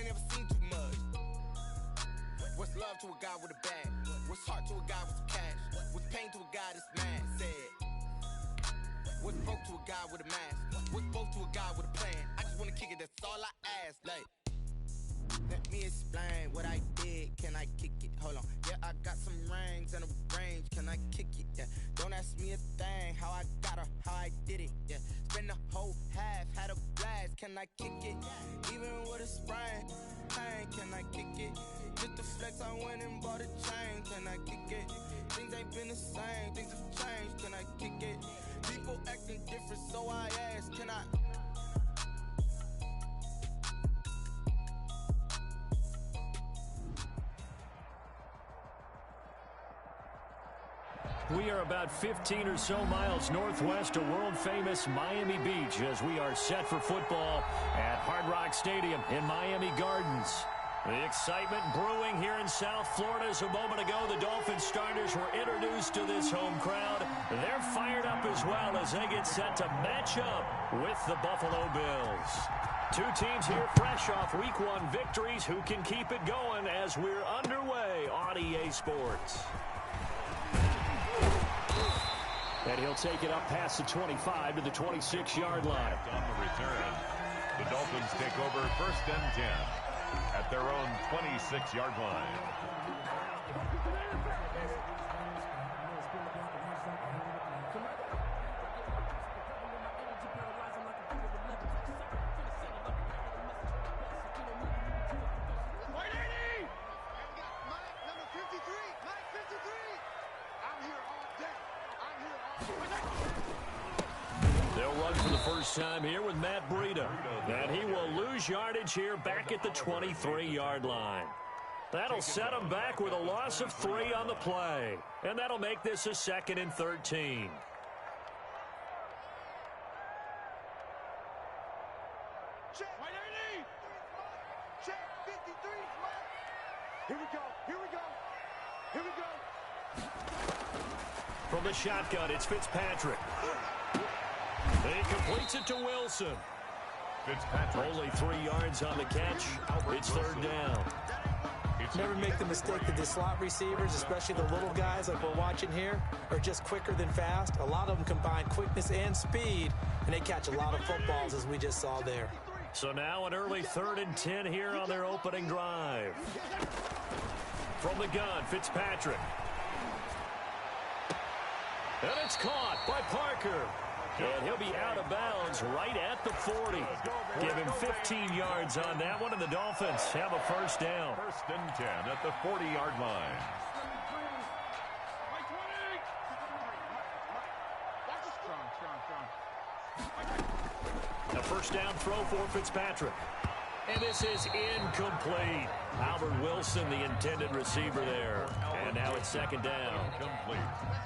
ain't never seen too much. What's love to a guy with a bag? What's heart to a guy with some cash? What's pain to a guy that's mad? Said. What's broke to a guy with a mask? What's broke to a guy with a plan? I just wanna kick it, that's all I ask. Like, let me explain what I did. Can I kick it? Hold on. Yeah, I got some rings and a range. Can I kick it? Yeah. Don't ask me a thing. How I got her, how I did it. Yeah. Spend the whole half, had a blast. Can I kick it? Even with a sprain. Pain, can I kick it? Just the flex, I went and bought a chain. Can I kick it? Things ain't been the same. Things have changed. Can I kick it? People acting different, so I ask, can I? We are about 15 or so miles northwest of world-famous Miami Beach as we are set for football at Hard Rock Stadium in Miami Gardens. The excitement brewing here in South Florida. As a moment ago, the Dolphins starters were introduced to this home crowd. They're fired up as well as they get set to match up with the Buffalo Bills. Two teams here fresh off Week 1 victories who can keep it going as we're underway on EA Sports. And he'll take it up past the 25 to the 26-yard line. On the return, the Dolphins take over 1st and 10 at their own 26-yard line. They'll run for the first time here with Matt Breida. And he will lose yardage here back at the 23-yard line. That'll set him back with a loss of 3 on the play. And that'll make this a 2nd and 13. Check. Check 53. Here we go. Here we go. Here we go. From the shotgun, it's Fitzpatrick. He completes it to Wilson. Fitzpatrick. Only 3 yards on the catch. It's 3rd down. Never make the mistake that the slot receivers, especially the little guys like we're watching here, are just quicker than fast. A lot of them combine quickness and speed, and they catch a lot of footballs, as we just saw there. So now an early 3rd and 10 here on their opening drive. From the gun, Fitzpatrick. And it's caught by Parker. And he'll be out of bounds right at the 40. Give him 15 yards on that one, and the Dolphins have a 1st down. 1st and 10 at the 40-yard line. A 1st down throw for Fitzpatrick. And this is incomplete. Albert Wilson, the intended receiver there. And now it's 2nd down. Complete.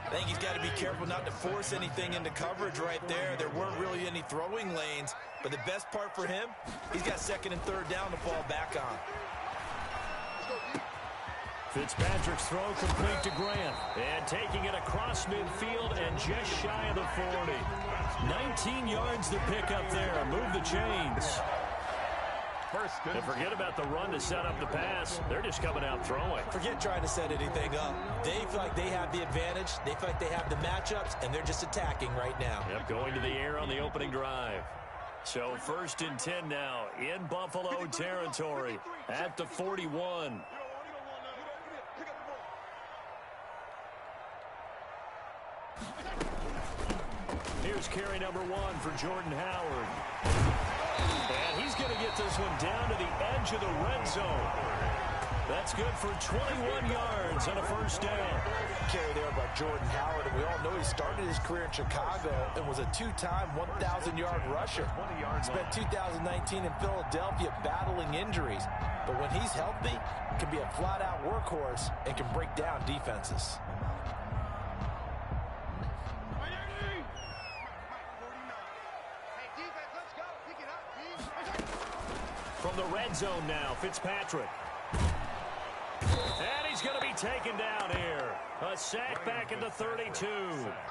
I think he's got to be careful not to force anything into coverage right there. There weren't really any throwing lanes. But the best part for him, he's got 2nd and 3rd down to fall back on. Fitzpatrick's throw complete to Grant. And taking it across midfield and just shy of the 40. 19 yards to pick up there. Move the chains. And forget about the run to set up the pass. They're just coming out throwing. Forget trying to set anything up. They feel like they have the advantage. They feel like they have the matchups, and they're just attacking right now. Yep, going to the air on the opening drive. So 1st and 10 now in Buffalo territory at the 41. Here's carry number 1 for Jordan Howard. And he's going to get this one down to the edge of the red zone. That's good for 21 yards and a 1st down. Carry there by Jordan Howard, and we all know he started his career in Chicago and was a 2-time 1,000-yard rusher. Spent 2019 in Philadelphia battling injuries, but when he's healthy, can be a flat-out workhorse and can break down defenses. From the red zone now, Fitzpatrick. And he's going to be taken down here. A sack back at the 32.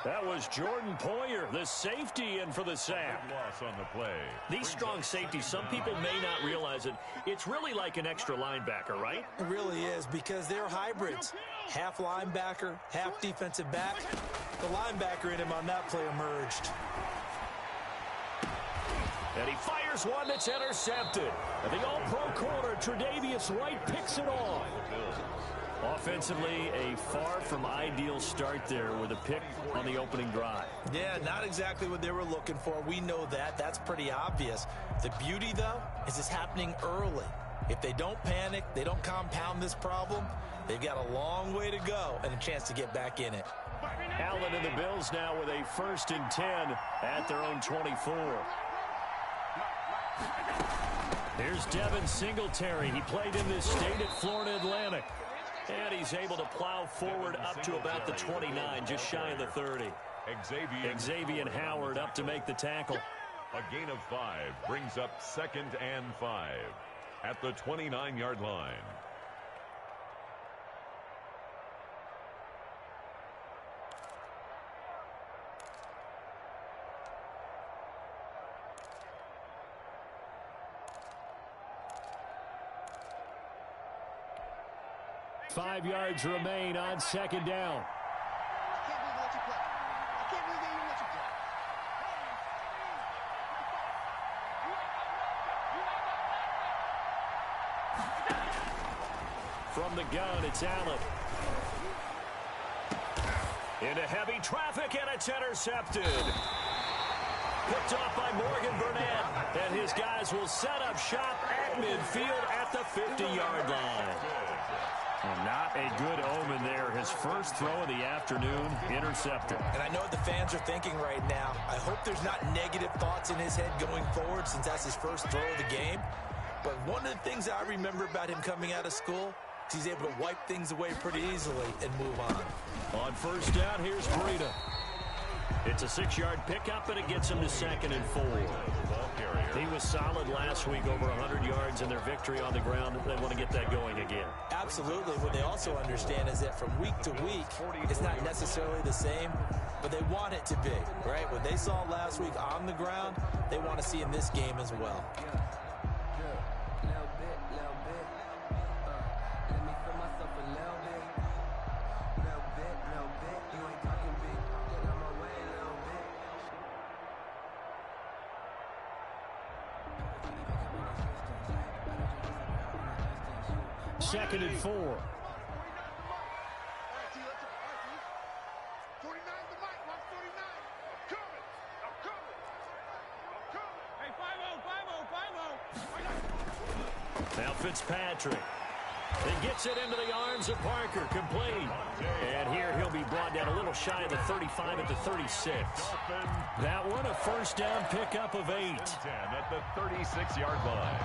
That was Jordan Poyer, the safety, in for the sack. Loss on the play. These strong safeties, some people may not realize it. It's really like an extra linebacker, right? It really is, because they're hybrids. Half linebacker, half defensive back. The linebacker in him on that play emerged. And he fires one that's intercepted. And the all-pro corner, Tre'Davious White, picks it off. Offensively, a far from ideal start there with a pick on the opening drive. Yeah, not exactly what they were looking for. We know that. That's pretty obvious. The beauty, though, is it's happening early. If they don't panic, they don't compound this problem, they've got a long way to go and a chance to get back in it. Allen and the Bills now with a 1st and 10 at their own 24. Here's Devin Singletary. He played in this state at Florida Atlantic. And he's able to plow forward up to about the 29, just shy of the 30. Xavier Howard up to make the tackle. A gain of 5 brings up 2nd and 5 at the 29-yard line. Five yards remain on 2nd down. From the gun, it's Allen. Into heavy traffic, and it's intercepted. Picked off by Morgan Burnett. And his guys will set up shop at midfield at the 50-yard line. Well, not a good omen there. His first throw of the afternoon, intercepted. And I know what the fans are thinking right now. I hope there's not negative thoughts in his head going forward since that's his first throw of the game. But one of the things I remember about him coming out of school is he's able to wipe things away pretty easily and move on. On 1st down, here's Breida. It's a 6-yard pickup, and it gets him to 2nd and 4. He was solid last week, over 100 yards in their victory on the ground. They want to get that going again. Absolutely. What they also understand is that from week to week, it's not necessarily the same, but they want it to be, right? What they saw last week on the ground, they want to see in this game as well. Second and 4. Now Fitzpatrick. He gets it into the arms of Parker, complete. And here he'll be brought down a little shy of the 35 at the 36. That one a 1st down pickup of 8. 10 at the 36-yard line.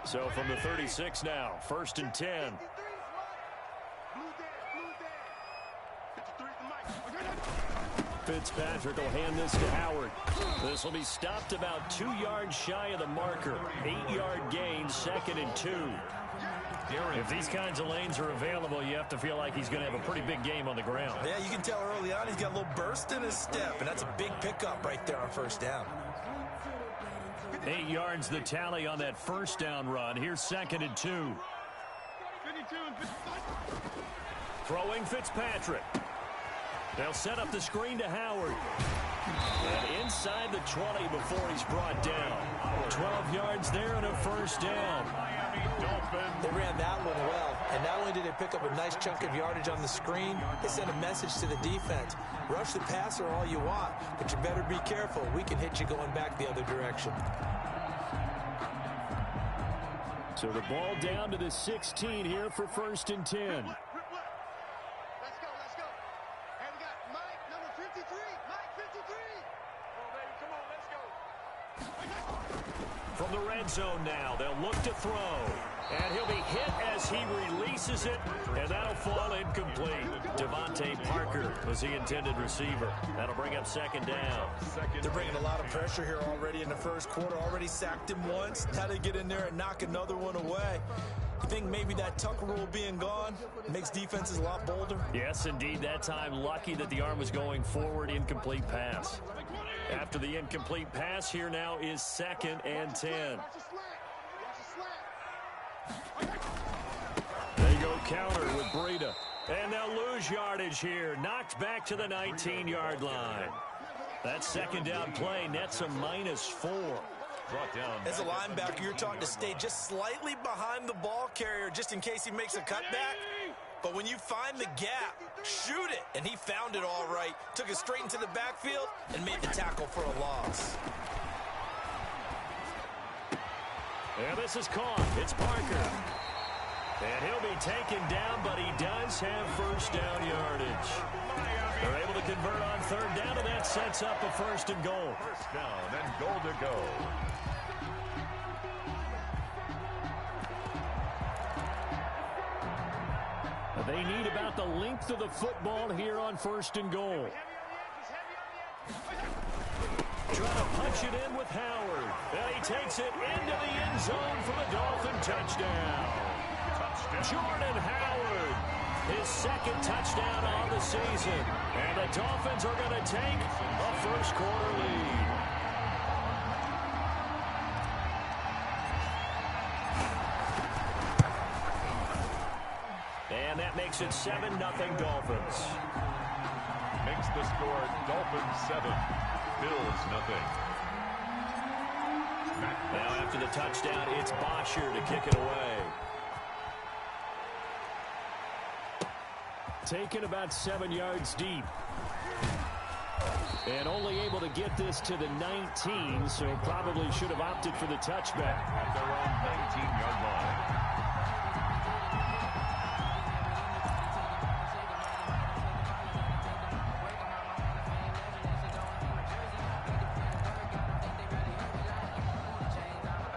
So from the 36 now, 1st and 10. Fitzpatrick will hand this to Howard. This will be stopped about 2 yards shy of the marker. 8-yard gain, 2nd and 2. If these kinds of lanes are available, you have to feel like he's going to have a pretty big game on the ground. Yeah, you can tell early on he's got a little burst in his step, and that's a big pickup right there on 1st down. 8 yards the tally on that 1st down run. Here's 2nd and 2. Throwing Fitzpatrick. They'll set up the screen to Howard. And inside the 20 before he's brought down. 12 yards there and a 1st down. They ran that one well, and not only did they pick up a nice chunk of yardage on the screen, they sent a message to the defense. Rush the passer all you want, but you better be careful. We can hit you going back the other direction. So the ball down to the 16 here for 1st and 10. Let's go. And we got Mike, number 53. Mike, 53. Oh, baby, come on, let's go. From the red zone now, they'll look to throw. And he'll be hit as he releases it, and that'll fall incomplete. Devontae Parker was the intended receiver. That'll bring up second down. They're bringing a lot of pressure here already in the first quarter. Already sacked him once. Now they get in there and knock another one away. You think maybe that Tucker rule being gone makes defenses a lot bolder? Yes, indeed. That time, lucky that the arm was going forward. Incomplete pass. After the incomplete pass, here now is 2nd and 10. They go counter with Breida. And they'll lose yardage here. Knocked back to the 19-yard line. That second down play nets a -4. Brought down. As a linebacker, you're taught to stay just slightly behind the ball carrier just in case he makes a cutback. But when you find the gap, shoot it. And he found it all right. Took it straight into the backfield and made the tackle for a loss. And this is caught. It's Parker. And he'll be taken down, but he does have first down yardage. They're able to convert on third down, and that sets up a 1st and goal. First down and goal to go. They need about the length of the football here on 1st and goal. Trying to punch it in with Howard. And he takes it into the end zone for the Dolphin touchdown. Jordan Howard, his 2nd touchdown on the season. And the Dolphins are going to take a first quarter lead. And that makes it 7-0 Dolphins. Makes the score Dolphins 7, Bills 0. Now after the touchdown, it's Bosher to kick it away. Taken about 7 yards deep. And only able to get this to the 19, so probably should have opted for the touchback. At their own 19-yard line.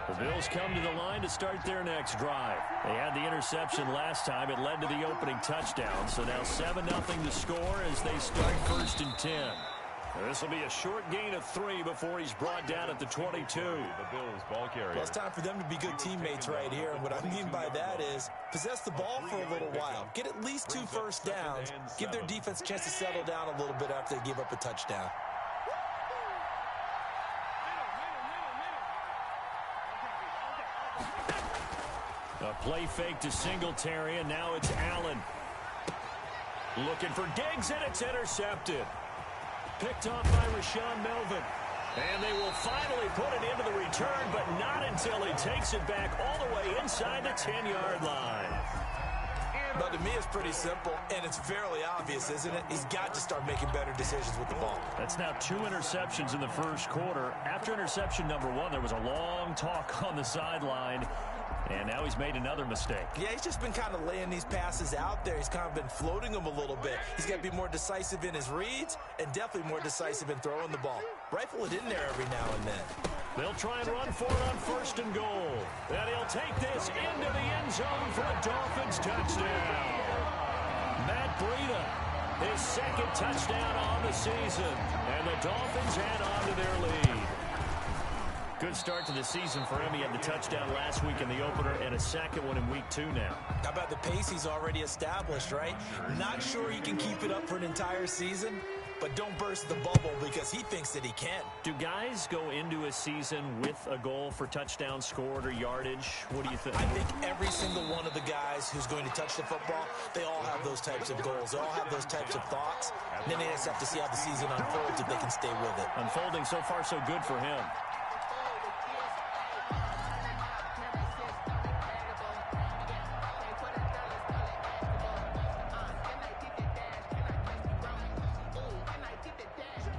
The Bills come to the line to start their next drive. They had the interception last time. It led to the opening touchdown. So now 7-0 to score as they start 1st and 10. This will be a short gain of 3 before he's brought down at the 22. The Bills ball carrier. Well, it's time for them to be good teammates right here. And what I mean by that is possess the ball for a little while. Get at least 2 first downs. Give their defense a chance to settle down a little bit after they give up a touchdown. A play fake to Singletary, and now it's Allen. Looking for Diggs, and it's intercepted. Picked off by Rashawn Melvin. And they will finally put it into the return, but not until he takes it back all the way inside the 10-yard line. But to me, it's pretty simple, and it's fairly obvious, isn't it? He's got to start making better decisions with the ball. That's now 2 interceptions in the first quarter. After interception number 1, there was a long talk on the sideline. And now he's made another mistake. Yeah, he's just been kind of laying these passes out there. He's kind of been floating them a little bit. He's got to be more decisive in his reads and definitely more decisive in throwing the ball. Rifle it in there every now and then. They'll try and run for it on 1st and goal. And he'll take this into the end zone for a Dolphins touchdown. Matt Breida, his 2nd touchdown on the season. And the Dolphins head on to their lead. Good start to the season for him. He had the touchdown last week in the opener and a 2nd one in week 2 now. How about the pace he's already established, right? Not sure he can keep it up for an entire season, but don't burst the bubble because he thinks that he can. Do guys go into a season with a goal for touchdowns scored or yardage? What do you think? I think every single one of the guys who's going to touch the football, they all have those types of goals. They all have those types of thoughts. And then they just have to see how the season unfolds if they can stay with it. Unfolding so far so good for him.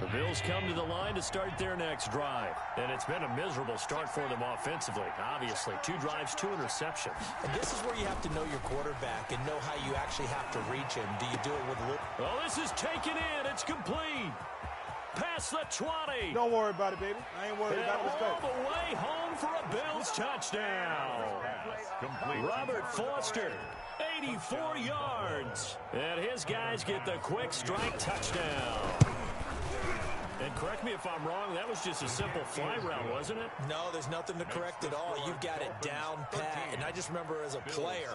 The Bills come to the line to start their next drive. And it's been a miserable start for them offensively. Obviously, 2 drives, 2 interceptions. And this is where you have to know your quarterback and know how you actually have to reach him. Do you do it with a little... Oh, this is taken in. It's complete. past the 20. Don't worry about it, baby. I ain't worried about it. Let's all go. the way home for a Bills touchdown. Complete. Robert Foster, 84 yards. And his guys get the quick strike touchdown. And correct me if I'm wrong, that was just a simple fly route, wasn't it? No, there's nothing to correct at all. You've got it down pat. And I just remember as a player,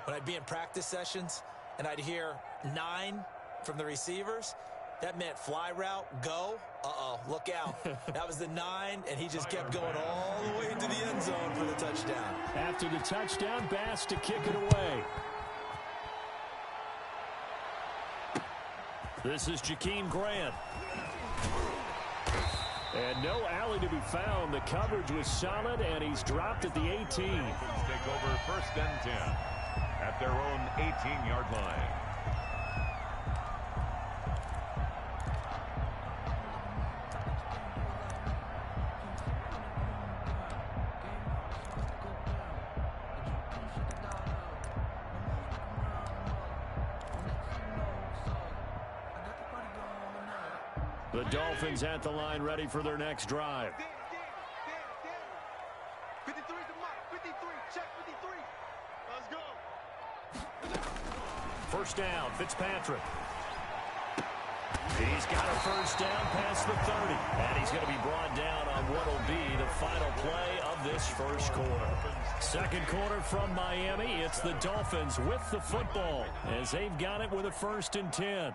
when I'd be in practice sessions and I'd hear 9 from the receivers, that meant fly route, go. Uh-oh, look out. That was the 9, and he just kept going all the way into the end zone for the touchdown. After the touchdown, Bass to kick it away. This is Jakeem Grant. And no alley to be found. The coverage was solid, and he's dropped at the 18. Take over first and 10 at their own 18-yard line. The Dolphins at the line ready for their next drive. 53 to Mike. 53. Check 53. Let's go. First down, Fitzpatrick. He's got a first down past the 30. And he's going to be brought down on what will be the final play of this first quarter. Second quarter from Miami. It's the Dolphins with the football as they've got it with a 1st and 10.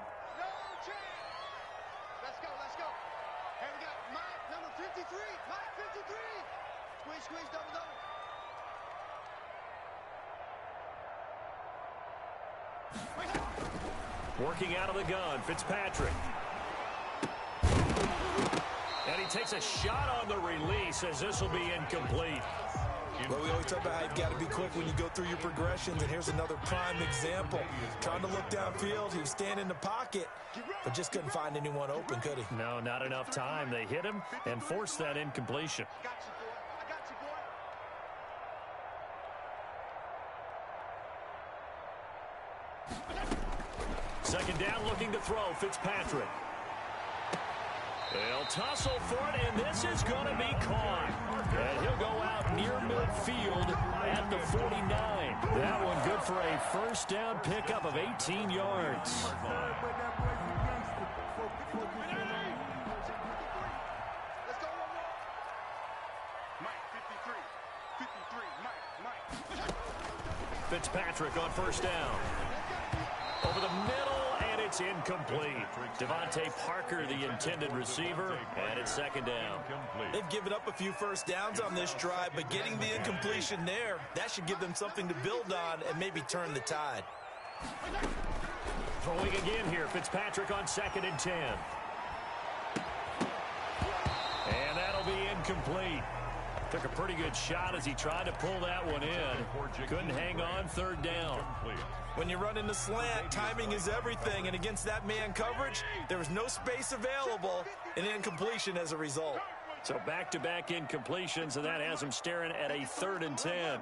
Working out of the gun, Fitzpatrick. And he takes a shot on the release as this will be incomplete. Well, we always talk about how you've got to be quick when you go through your progressions, and here's another prime example. Trying to look downfield, he was standing in the pocket, but just couldn't find anyone open, could he? No, not enough time. They hit him and forced that incompletion. Second down, looking to throw, Fitzpatrick. They'll tussle for it, and this is going to be caught. And he'll go out near midfield at the 49. That one good for a first down pickup of 18 yards. Fitzpatrick on first down. Over the middle, and it's incomplete. Devontae Parker, the intended receiver, and it's second down. They've given up a few first downs on this drive, but getting the incompletion there, that should give them something to build on and maybe turn the tide. Throwing again here, Fitzpatrick on 2nd and 10. And that'll be incomplete. Took a pretty good shot as he tried to pull that one in. Couldn't hang on, third down. When you run in the slant, timing is everything, and against that man coverage, there was no space available, and incompletion as a result. So back-to-back incompletions, and that has him staring at a 3rd and 10.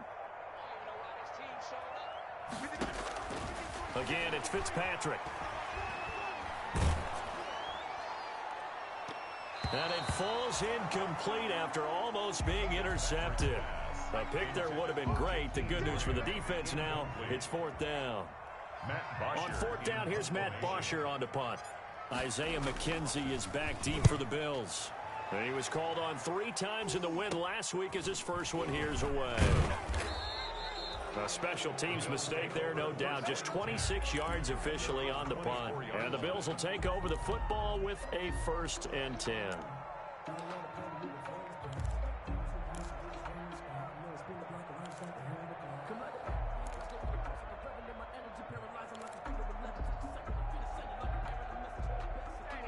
Again, it's Fitzpatrick. And it falls incomplete after almost being intercepted. A pick there would have been great. The good news for the defense now, it's 4th down. On 4th down, here's Matt Bosher on to punt. Isaiah McKenzie is back deep for the Bills. And he was called on 3 times in the win last week as his first one here's away. A special teams mistake there, no doubt. Just 26 yards officially on the punt. And the Bills will take over the football with a 1st and 10.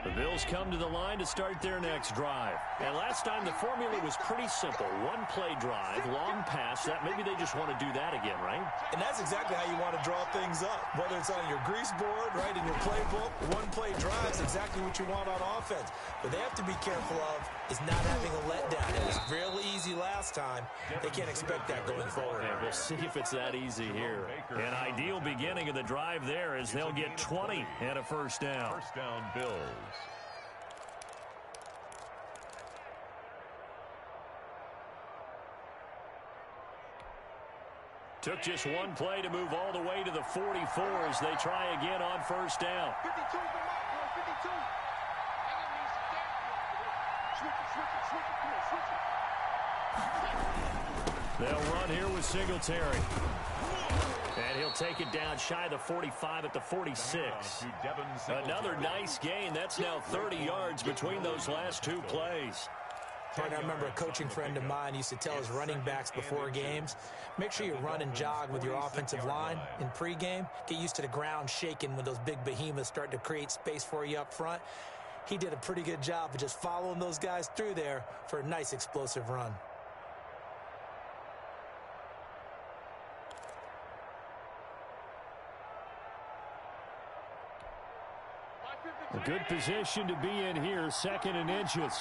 The Bills come to the line to start their next drive. And last time the formula was pretty simple. 1-play drive, long pass. That maybe they just want to do that again, right? And that's exactly how you want to draw things up. Whether it's on your grease board, right, in your playbook, 1-play drive is exactly what you want on offense. What they have to be careful of is not having a letdown. It was real easy last time. They can't expect that going forward. And we'll see if it's that easy here. An ideal beginning of the drive there is they'll get 20 and a first down. First down, Bills. Took just one play to move all the way to the 44 as they try again on first down. 52 is the mark, boy. 52. Switch it. They'll run here with Singletary. And he'll take it down shy of the 45 at the 46. Another nice gain. That's now 30 yards between those last two plays. And I remember a coaching friend of mine used to tell his running backs before games, make sure you run and jog with your offensive line in pregame. Get used to the ground shaking when those big behemoths start to create space for you up front. He did a pretty good job of just following those guys through there for a nice explosive run. A good position to be in here, 2nd and inches.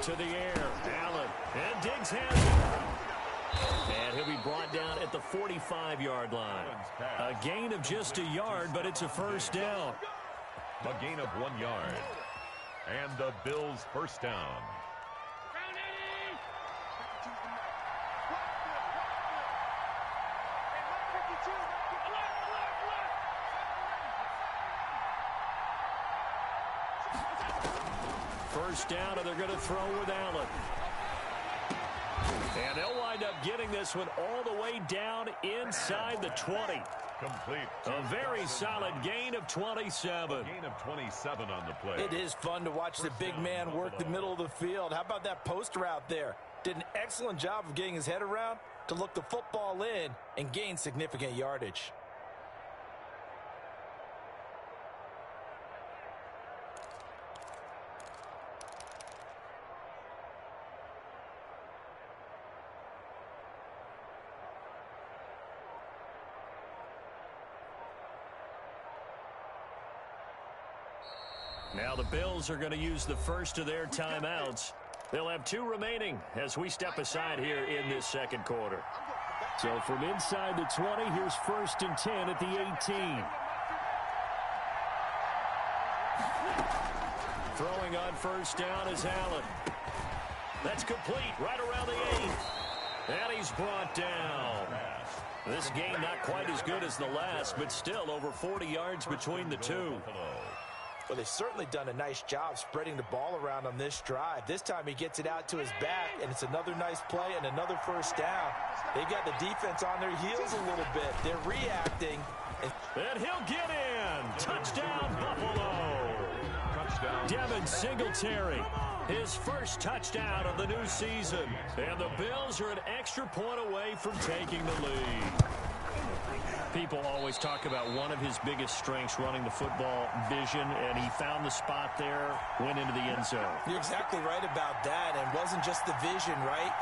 To the air, Allen, and Diggs has it. And he'll be brought down at the 45-yard line. A gain of just a yard, but it's a first down. A gain of 1 yard. And the Bills' first down. First down, and they're going to throw with Allen. And they'll wind up getting this one all the way down inside the 20. Complete. A very solid gain of 27. A gain of 27 on the play. It is fun to watch the big man work the middle of the field. How about that post route there? Did an excellent job of getting his head around to look the football in and gain significant yardage. Now the Bills are going to use the first of their timeouts. They'll have 2 remaining as we step aside here in this second quarter. So from inside the 20, here's 1st and 10 at the 18. Throwing on first down is Allen. That's complete right around the 8. And he's brought down. This game not quite as good as the last, but still over 40 yards between the two. Well, they've certainly done a nice job spreading the ball around on this drive. This time he gets it out to his back, and it's another nice play and another first down. They've got the defense on their heels a little bit. They're reacting. And he'll get in. Touchdown, Buffalo. Touchdown. Devin Singletary, his first touchdown of the new season. And the Bills are an extra point away from taking the lead. People always talk about one of his biggest strengths running the football, vision, and he found the spot there, went into the end zone. You're exactly right about that, and it wasn't just the vision, right?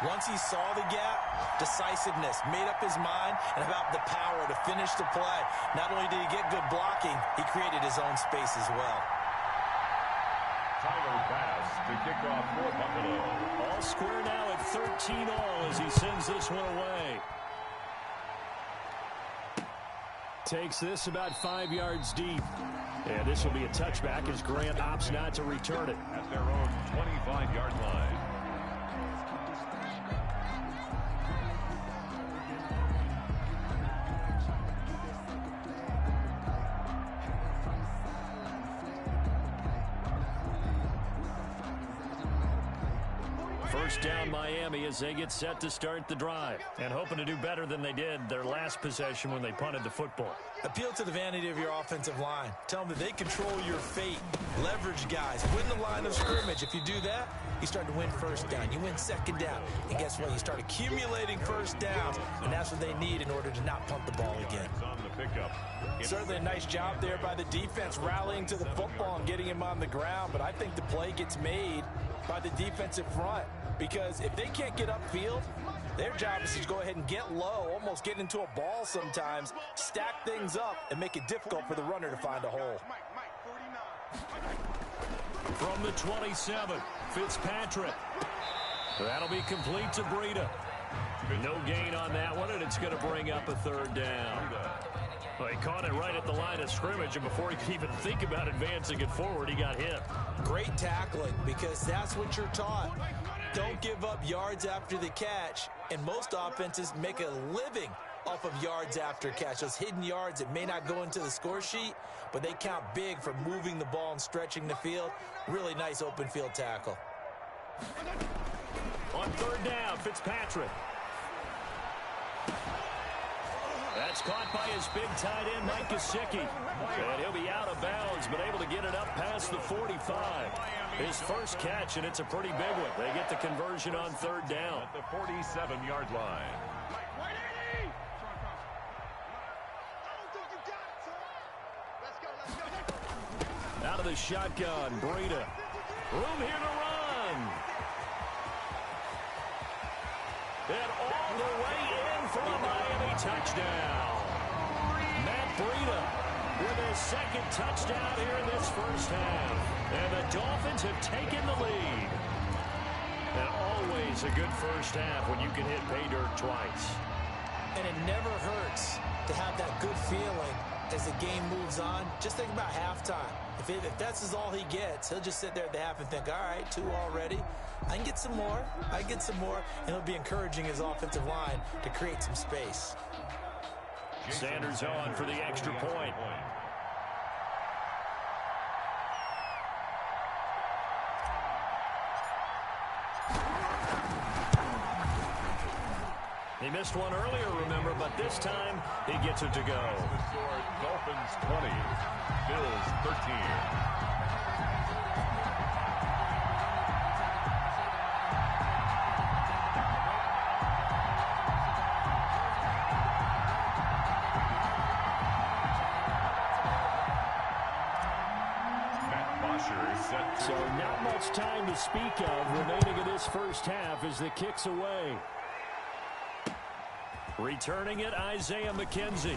Once he saw the gap, decisiveness, made up his mind, and about the power to finish the play. Not only did he get good blocking, he created his own space as well. Tyler Bass to kick off for Buffalo. All square now at 13 all as he sends this one away. Takes this about 5 yards deep. And this will be a touchback as Grant opts not to return it. At their own 25-yard line. First down Miami as they get set to start the drive. And hoping to do better than they did their last possession when they punted the football. Appeal to the vanity of your offensive line. Tell them that they control your fate. Leverage guys. Win the line of scrimmage. If you do that, you start to win first down. You win second down. And guess what? You start accumulating first downs. And that's what they need in order to not punt the ball again. On the pickup. Certainly a nice job there by the defense rallying to the football and getting him on the ground. But I think the play gets made by the defensive front. Because if they can't get upfield, their job is to go ahead and get low, almost get into a ball sometimes, stack things up, and make it difficult for the runner to find a hole. From the 27, Fitzpatrick. That'll be complete to Breida. No gain on that one, and it's going to bring up a third down. Well, he caught it right at the line of scrimmage, and before he could even think about advancing it forward, he got hit. Great tackling, because that's what you're taught. don't give up yards after the catch, and most offenses make a living off of yards after catch. Those hidden yards that may not go into the score sheet, but they count big for moving the ball and stretching the field. Really nice open field tackle. On third down, Fitzpatrick. That's caught by his big tight end, Mike Gesicki. And he'll be out of bounds, but able to get it up past the 45. His first catch, and it's a pretty big one. They get the conversion on third down. At the 47-yard line. Out of the shotgun, Breida. Room here to run. And all the way in for a Miami touchdown. Matt Breida with his second touchdown here in this first half. And the Dolphins have taken the lead. And always a good first half when you can hit pay dirt twice. And it never hurts to have that good feeling as the game moves on. Just think about halftime. If that's all he gets, he'll just sit there at the half and think, all right, 2 already. I can get some more. I get some more. And he'll be encouraging his offensive line to create some space. Sanders on for the extra point. He missed one earlier, remember, but this time he gets it to go. Dolphins 20, Bills 13. So not much time to speak of remaining in this first half as the kick's away. Returning it, Isaiah McKenzie.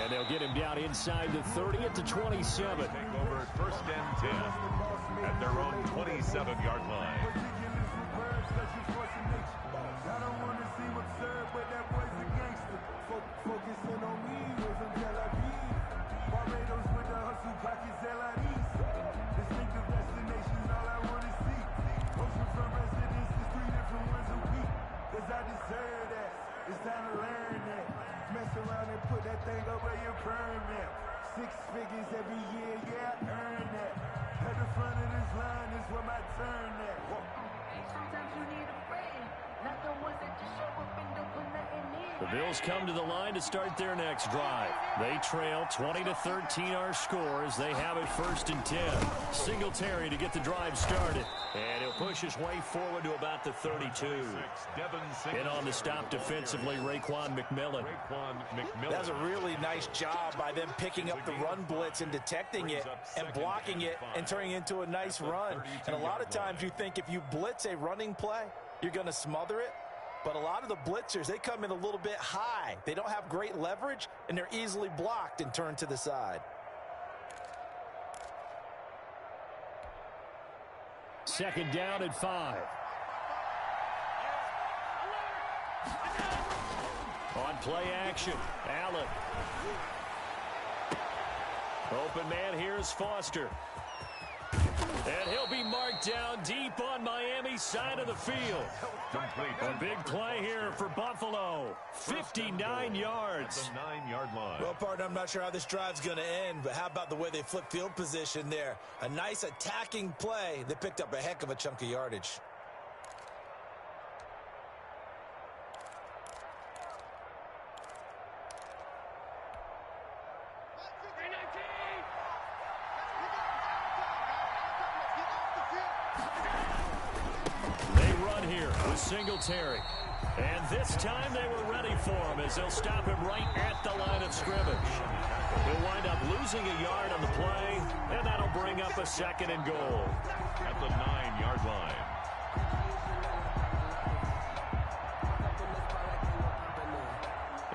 And they'll get him down inside the 30 at the 27. Take over first and 10 at their own 27-yard line. It's time to learn that. Mess around and put that thing over your permit. 6 figures every year, yeah, I earn that. At the front of this line is where my turn at. Sometimes you need a friend, not the ones that just show up and don't put nothing in. The Bills come to the line to start their next drive. They trail 20-13 our score as they have it first and 10. Singletary to get the drive started. And he'll push his way forward to about the 32. And on the stop defensively, Raekwon McMillan. That's a really nice job by them picking up the run blitz and detecting it and blocking it and turning it into a nice run. And a lot of times you think if you blitz a running play, you're going to smother it. But a lot of the blitzers, they come in a little bit high. They don't have great leverage, and they're easily blocked and turned to the side. Second down at 5. On play action, Allen. Open man, here's Foster. And he'll be marked down deep on Miami's side of the field. A big play here for Buffalo. 59 yards. 9-yard line. Well, partner, I'm not sure how this drive's going to end, but how about the way they flip field position there? A nice attacking play that picked up a heck of a chunk of yardage. Singletary. And this time they were ready for him as they'll stop him right at the line of scrimmage. He'll wind up losing a yard on the play, and that'll bring up a 2nd and goal. At the 9-yard line.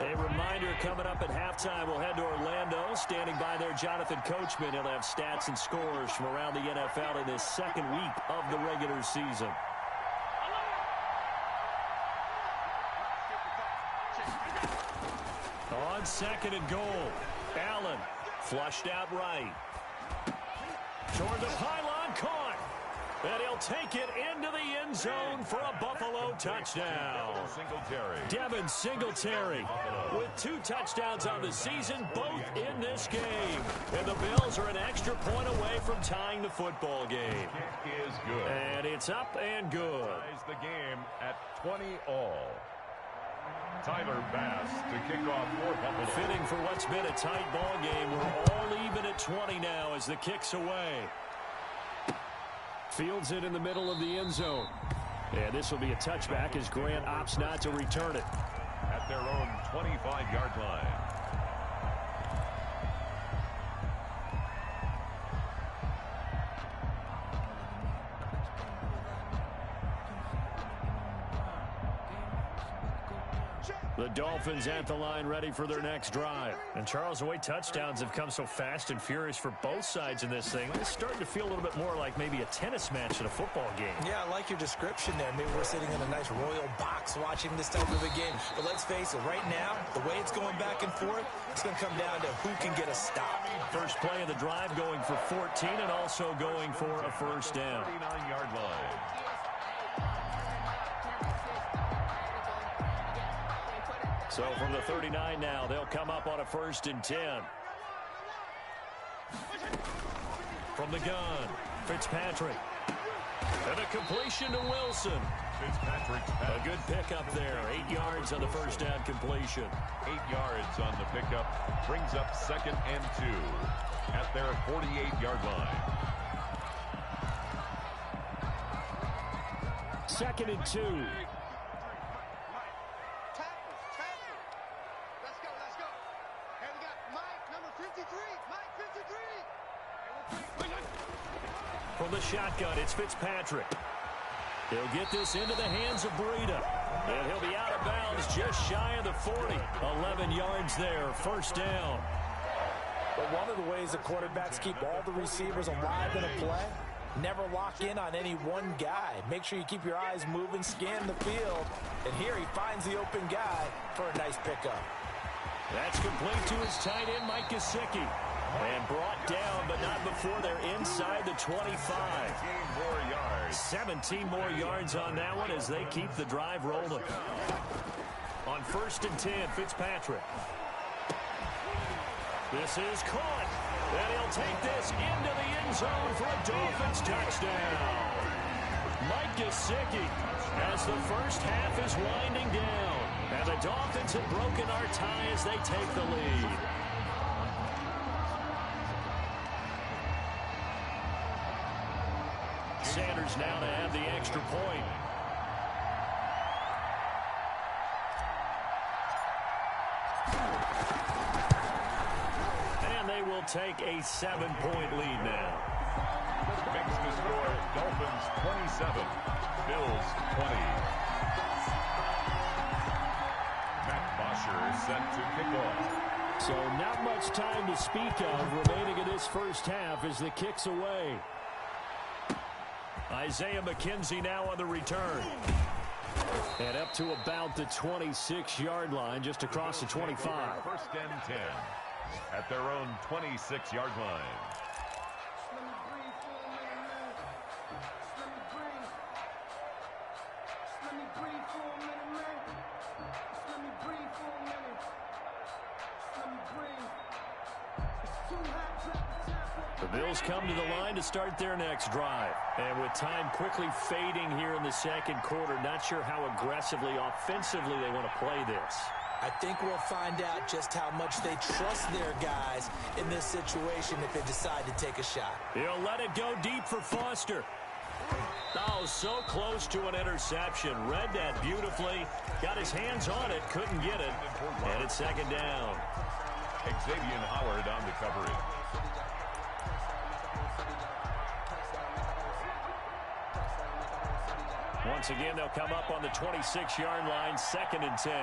A reminder coming up at halftime, we'll head to Orlando. Standing by there, Jonathan Coachman. He'll have stats and scores from around the NFL in this second week of the regular season. On 2nd and goal, Allen flushed out right. Toward the pylon, caught. And he'll take it into the end zone for a Buffalo touchdown. Devin Singletary with 2 touchdowns on the season, both in this game. And the Bills are an extra point away from tying the football game. Kick is good. And it's up and good. Ties the game at 20-all. Tyler Bass to kick off for Buffalo. Fitting for what's been a tight ball game. We're all even at 20 now as the kick's away. Fields it in the middle of the end zone. And this will be a touchback as Grant opts not to return it. At their own 25-yard line. The Dolphins at the line ready for their next drive. And Charles, the way touchdowns have come so fast and furious for both sides in this thing, it's starting to feel a little bit more like maybe a tennis match in a football game. Yeah, I like your description there. Maybe we're sitting in a nice royal box watching this type of a game. But let's face it, right now, the way it's going back and forth, it's going to come down to who can get a stop. First play of the drive going for 14 and also going for a first down. 39-yard line. So from the 39 now, they'll come up on a 1st and 10. From the gun, Fitzpatrick. And a completion to Wilson. Fitzpatrick's pass. A good pickup there. 8 yards on the first down completion. 8 yards on the pickup. Brings up 2nd and 2 at their 48-yard line. 2nd and 2. From the shotgun, it's Fitzpatrick. He'll get this into the hands of Breida. And he'll be out of bounds just shy of the 40. 11 yards there, first down. But one of the ways the quarterbacks keep all the receivers alive in a play, never lock in on any one guy. Make sure you keep your eyes moving, scan the field. And here he finds the open guy for a nice pickup. That's complete to his tight end, Mike Gesicki. And brought down, but not before they're inside the 25. 17 more yards on that one as they keep the drive rolling. On 1st and 10, Fitzpatrick. This is caught. And he'll take this into the end zone for a Dolphins touchdown. Mike Gesicki as the first half is winding down. And the Dolphins have broken our tie as they take the lead. Sanders now to have the extra point. And they will take a 7-point lead now. Makes the score Dolphins 27, Bills 20. Matt Bosher is set to kick off. So not much time to speak of remaining in this first half as the kick's away. Isaiah McKenzie now on the return. And up to about the 26-yard line, just across the 25. 1st and 10 at their own 26-yard line. The Bills come to the line to start their next drive. And with time quickly fading here in the second quarter, not sure how aggressively, offensively they want to play this. I think we'll find out just how much they trust their guys in this situation if they decide to take a shot. He'll let it go deep for Foster. Oh, so close to an interception. Read that beautifully. Got his hands on it, couldn't get it. And it's 2nd down. Xavier Howard on the coverage. Once again, they'll come up on the 26-yard line, 2nd and 10.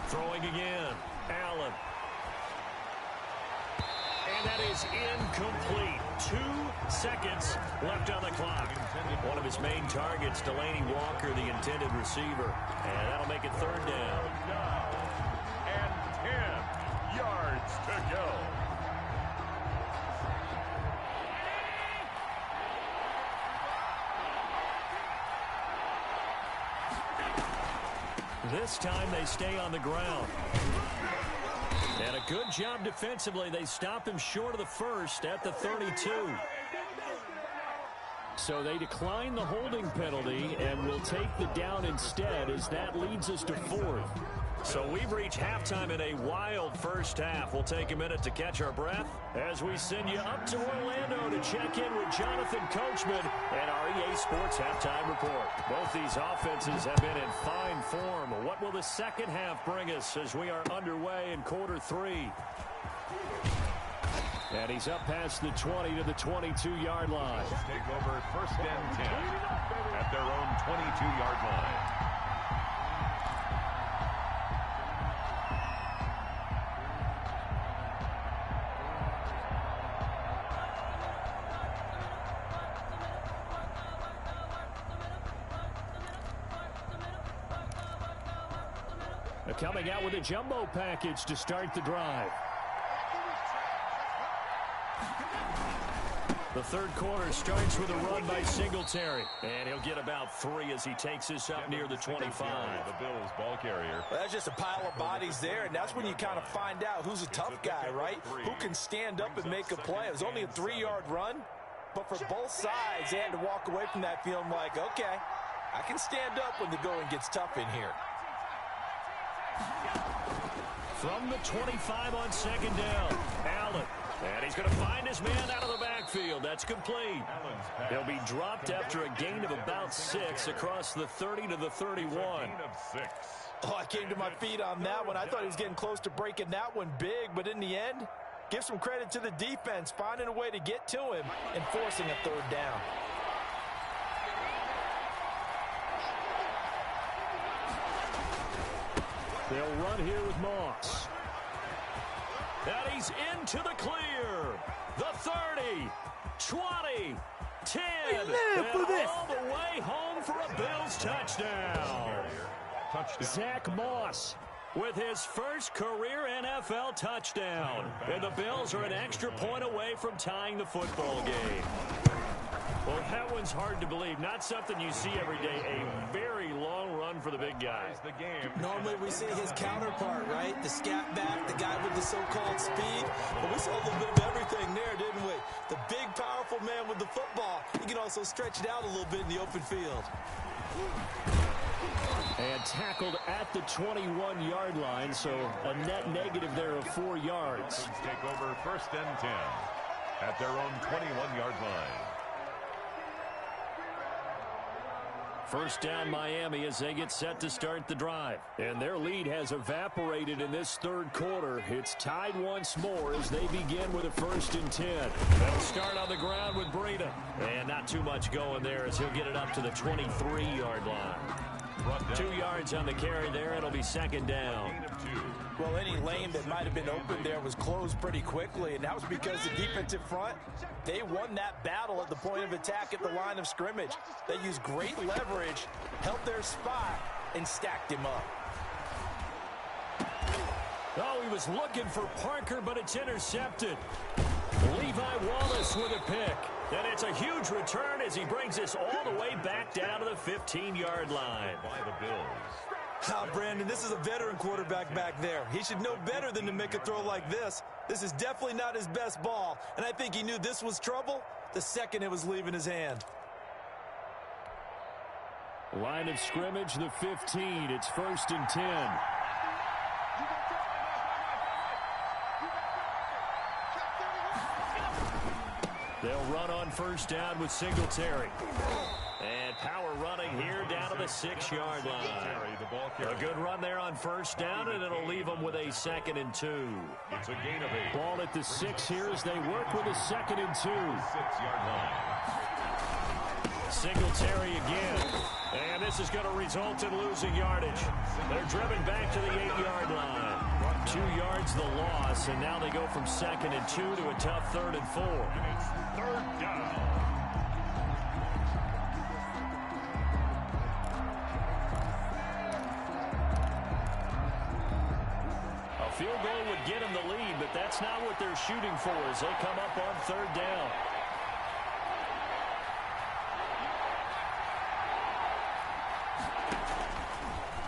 Throwing again, Allen. And that is incomplete. 2 seconds left on the clock. One of his main targets, Delaney Walker, the intended receiver. And that'll make it 3rd down. And to go. This time they stay on the ground. And a good job defensively. They stop him short of the first at the 32. So they decline the holding penalty and will take the down instead, as that leads us to fourth. So we've reached halftime in a wild first half. We'll take a minute to catch our breath as we send you up to Orlando to check in with Jonathan Coachman and our EA Sports Halftime Report. Both these offenses have been in fine form. What will the second half bring us as we are underway in quarter three? And he's up past the 20 to the 22-yard line. Take over first and 10 at their own 22-yard line. Coming out with a jumbo package to start the drive. The third quarter starts with a run by Singletary. And he'll get about 3 as he takes us up near the 25. The Bills ball carrier. Well, that's just a pile of bodies there, and that's when you kind of find out who's a tough guy, right? Who can stand up and make a play. It was only a 3-yard run, but for both sides, they had to walk away from that feeling like, okay, I can stand up when the going gets tough in here. From the 25 on second down, Allen. And he's going to find his man out of the backfield. That's complete. He'll be dropped after a gain of about 6 across the 30 to the 31. Oh, I came to my feet on that one. I thought he was getting close to breaking that one big, but in the end, give some credit to the defense, finding a way to get to him and forcing a third down. They'll run here with Moss. And he's into the clear. The 30, 20, 10. And all the way home for a Bills touchdown. Zach Moss with his first career NFL touchdown. And the Bills are an extra point away from tying the football game. Well, that one's hard to believe. Not something you see every day. A very long run for the big guy. Normally we see his counterpart, right? The scat back, the guy with the so-called speed. But we saw a little bit of everything there, didn't we? The big, powerful man with the football. He can also stretch it out a little bit in the open field. And tackled at the 21-yard line, so a net negative there of 4 yards. Take over first and 10 at their own 21-yard line. First down Miami as they get set to start the drive. And their lead has evaporated in this third quarter. It's tied once more as they begin with a first and 10. They'll start on the ground with Breida. And not too much going there as he'll get it up to the 23-yard line. 2 yards on the carry there. It'll be second down. Well, any lane that might have been open there was closed pretty quickly, and that was because the defensive front, they won that battle at the point of attack at the line of scrimmage. They used great leverage, held their spot, and stacked him up. Oh, he was looking for Parker, but it's intercepted. Levi Wallace with a pick. And it's a huge return as he brings us all the way back down to the 15-yard line. By the Bills. Brandon, this is a veteran quarterback back there. He should know better than to make a throw like this. This is definitely not his best ball, and I think he knew this was trouble the second it was leaving his hand. Line of scrimmage, the 15. It's first and 10. They'll run on first down with Singletary. And power running here down to the 6-yard line. A good run there on first down, and it'll leave them with a second and 2. It's a gain of 8. Ball at the 6 here as they work with a second and 2. 6-yard line. Singletary again. And this is going to result in losing yardage. They're driven back to the 8-yard line. 2 yards the loss, and now they go from second and 2 to a tough third and 4. And it's third down. field goal would get them the lead, but that's not what they're shooting for as they come up on third down.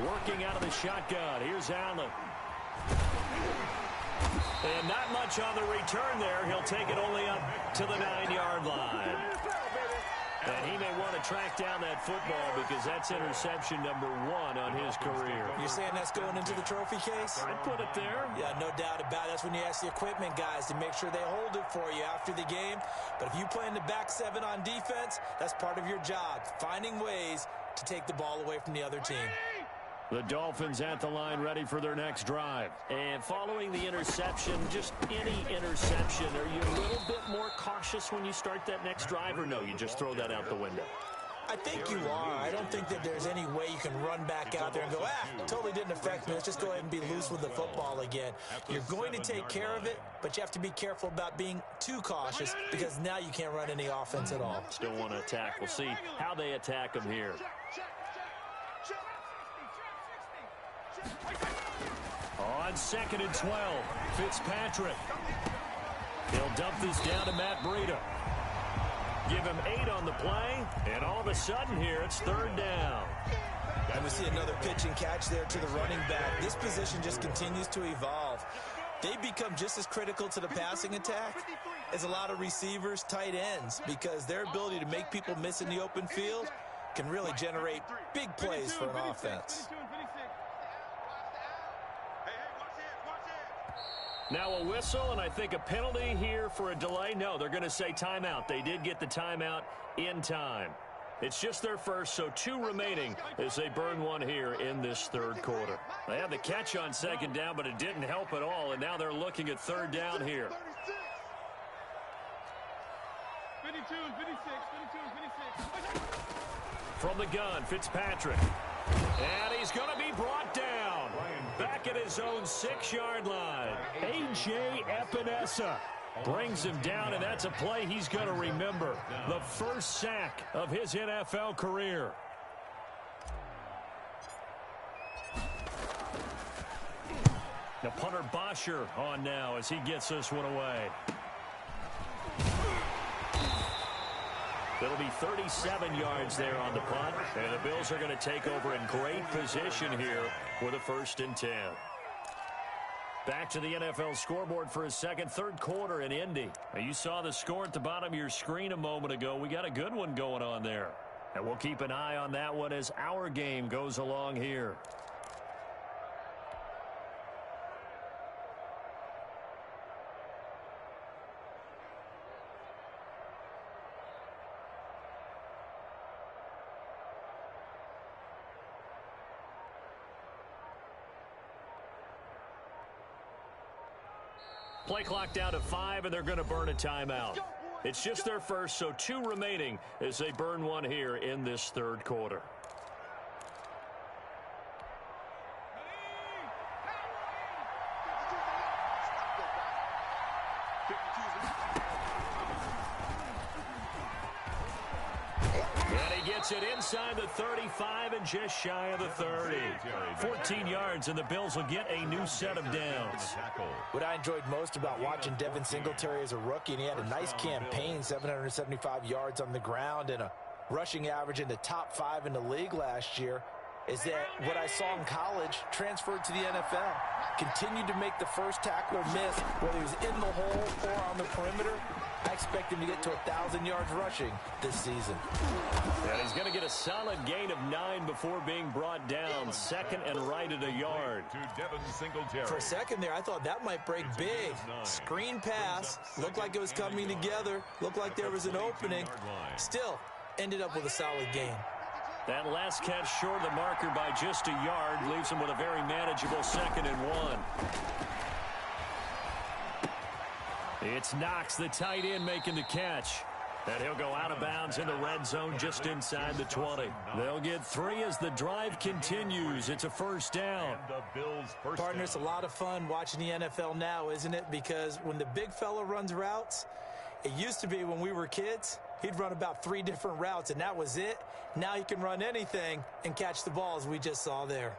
Working out of the shotgun. Here's Allen. And not much on the return there. He'll take it only up to the 9-yard line. And he may want to track down that football because that's interception number 1 on his career. You're saying that's going into the trophy case? I'd put it there. Yeah, no doubt about it. That's when you ask the equipment guys to make sure they hold it for you after the game. But if you play in the back 7 on defense, that's part of your job, finding ways to take the ball away from the other team. The Dolphins at the line ready for their next drive. And following the interception, just any interception, are you a little bit more cautious when you start that next drive, or no, you just throw that out the window? I think you are. I don't think that there's any way you can run back out there and go, totally didn't affect me. Let's just go ahead and be loose with the football again. You're going to take care of it, but you have to be careful about being too cautious because now you can't run any offense at all. Still want to attack. We'll see how they attack them here. On 2nd and 12, Fitzpatrick. He'll dump this down to Matt Breida. Give him 8 on the play, and all of a sudden here, it's 3rd down. And we see another pitch and catch there to the running back. This position just continues to evolve. They become just as critical to the passing attack as a lot of receivers, tight ends, because their ability to make people miss in the open field can really generate big plays for an offense. Now a whistle, and I think a penalty here for a delay. No, they're going to say timeout. They did get the timeout in time. It's just their first, so 2 remaining as they burn one here in this 3rd quarter. They had the catch on 2nd down, but it didn't help at all, and now they're looking at 3rd down here. 52 and 56, 52 and 56. From the gun, Fitzpatrick. And he's going to be brought down. Back at his own 6-yard line. A.J. Epinesa brings him down, and that's a play he's going to remember. The first sack of his NFL career. Now punter Bosher on now as he gets this one away. It'll be 37 yards there on the punt, and the Bills are going to take over in great position here with a 1st and 10. Back to the NFL scoreboard for a second, 3rd quarter in Indy. Now, you saw the score at the bottom of your screen a moment ago. We got a good one going on there. And we'll keep an eye on that one as our game goes along here. Play clock down to 5, and they're going to burn a timeout. It's just their first, so 2 remaining as they burn one here in this 3rd quarter. It inside the 35 and just shy of the 30. 14 yards, and the Bills will get a new set of downs. What I enjoyed most about watching Devin Singletary as a rookie, and he had a nice campaign, 775 yards on the ground and a rushing average in the top 5 in the league last year, is that what I saw in college transferred to the NFL. Continued to make the first tackler miss, whether he was in the hole or on the perimeter. I expect him to get to 1,000 yards rushing this season. And he's going to get a solid gain of 9 before being brought down. 2nd and right at a yard. For a second there, I thought that might break big. Screen pass. Looked like it was coming together. Looked like there was an opening. Still, ended up with a solid gain. That last catch short of the marker by just a yard leaves him with a very manageable 2nd and 1. It's Knox, the tight end, making the catch. And he'll go out of bounds in the red zone just inside the 20. They'll get 3 as the drive continues. It's a 1st down. Partner, it's a lot of fun watching the NFL now, isn't it? Because when the big fella runs routes, it used to be when we were kids, he'd run about 3 different routes, and that was it. Now he can run anything and catch the ball, as we just saw there.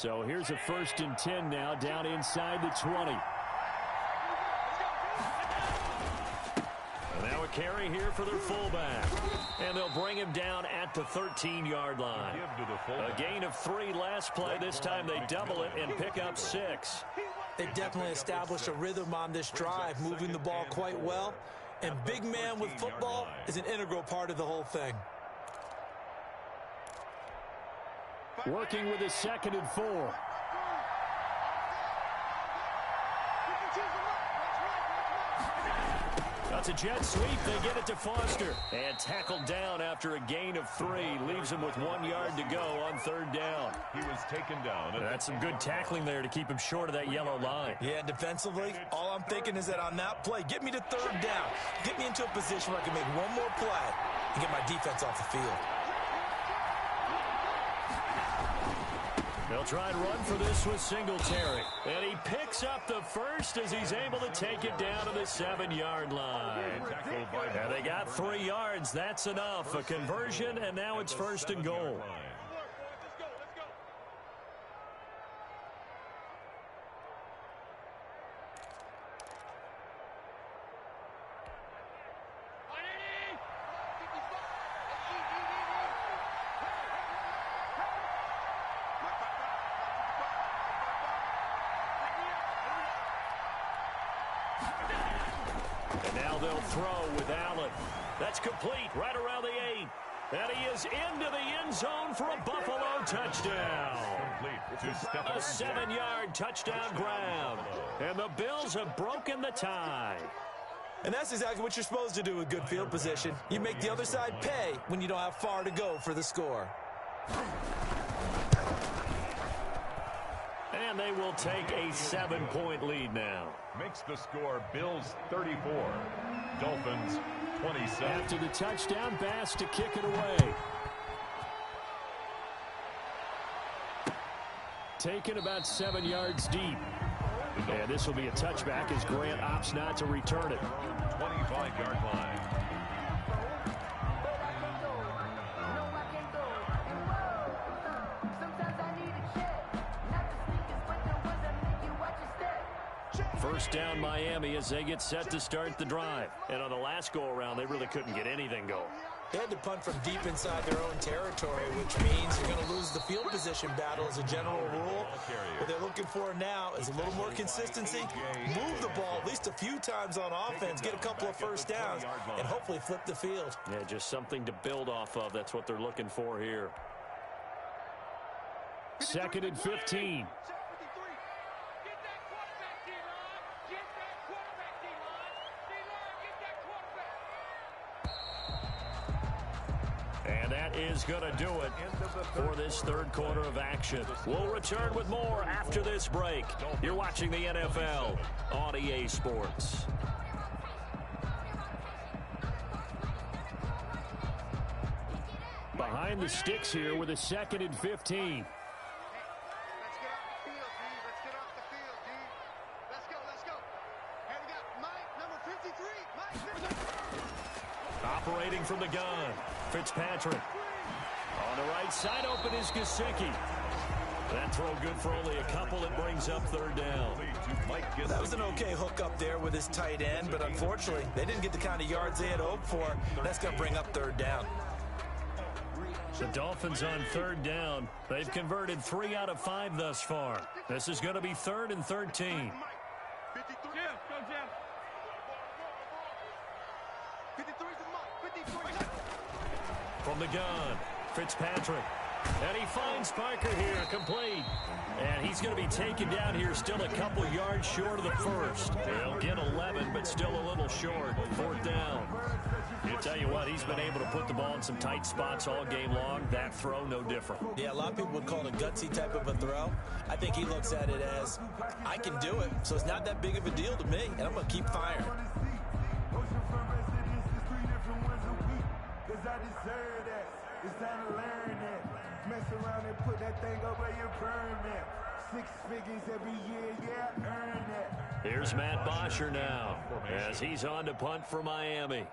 So here's a 1st and 10 now, down inside the 20. And now a carry here for their fullback. And they'll bring him down at the 13-yard line. A gain of 3 last play. This time they double it and pick up 6. They definitely established a rhythm on this drive, moving the ball quite well. And big man with football is an integral part of the whole thing. Working with a 2nd and 4. That's a jet sweep. They get it to Foster. And tackled down after a gain of 3. Leaves him with 1 yard to go on 3rd down. He was taken down. That's some good tackling there to keep him short of that yellow line. Yeah, defensively, all I'm thinking is that on that play, get me to 3rd down. Get me into a position where I can make one more play and get my defense off the field. They'll try and run for this with Singletary. And he picks up the 1st as he's able to take it down to the 7-yard line. And they got 3 yards. That's enough. A conversion, and now it's 1st and goal. They'll throw with Allen. That's complete right around the 8. And he is into the end zone for a Buffalo touchdown. A 7-yard touchdown grab. And the Bills have broken the tie. And that's exactly what you're supposed to do with good field position. You make the other side pay when you don't have far to go for the score. And they will take a 7-point lead now. Makes the score Bills 34, Dolphins 27. After the touchdown, Bass to kick it away. Taken about 7 yards deep. And this will be a touchback as Grant opts not to return it. 25-yard line. First down Miami as they get set to start the drive. And on the last go-around, they really couldn't get anything going. They had to punt from deep inside their own territory, which means you're going to lose the field position battle as a general rule. What they're looking for now is a little more consistency, move the ball at least a few times on offense, get a couple of first downs, and hopefully flip the field. Yeah, just something to build off of. That's what they're looking for here. 2nd and 15. And that is going to do it for this 3rd quarter of action. We'll return with more after this break. You're watching the NFL on EA Sports. Behind the sticks here with a 2nd and 15. Operating from the gun, Fitzpatrick. On the right side, open is Gesicki. That throw good for only a couple. It brings up 3rd down. That was an okay hook up there with his tight end, but unfortunately, they didn't get the kind of yards they had hoped for. That's going to bring up 3rd down. The Dolphins on 3rd down. They've converted 3 out of 5 thus far. This is going to be 3rd and 13. From the gun, Fitzpatrick. And he finds Parker here, complete. And he's going to be taken down here, still a couple yards short of the 1st. They'll get 11, but still a little short. 4th down. I'll tell you what, he's been able to put the ball in some tight spots all game long. That throw, no different. Yeah, a lot of people would call it a gutsy type of a throw. I think he looks at it as, I can do it, so it's not that big of a deal to me, and I'm going to keep firing. It's time to learn that. Mess around and put that thing over your permit. 6 figures every year, yeah, earn that. Here's Matt Bosher now as he's on to punt for Miami.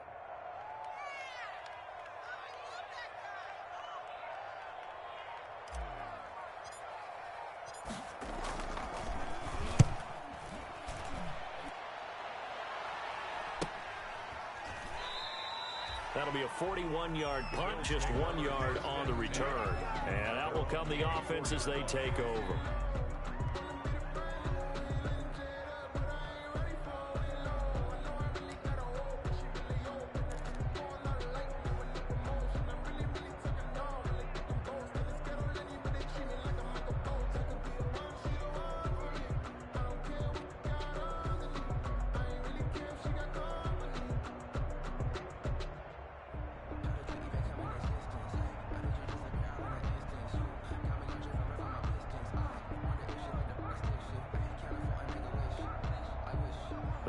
That'll be a 41-yard punt, just 1 yard on the return. And out will come the offense as they take over.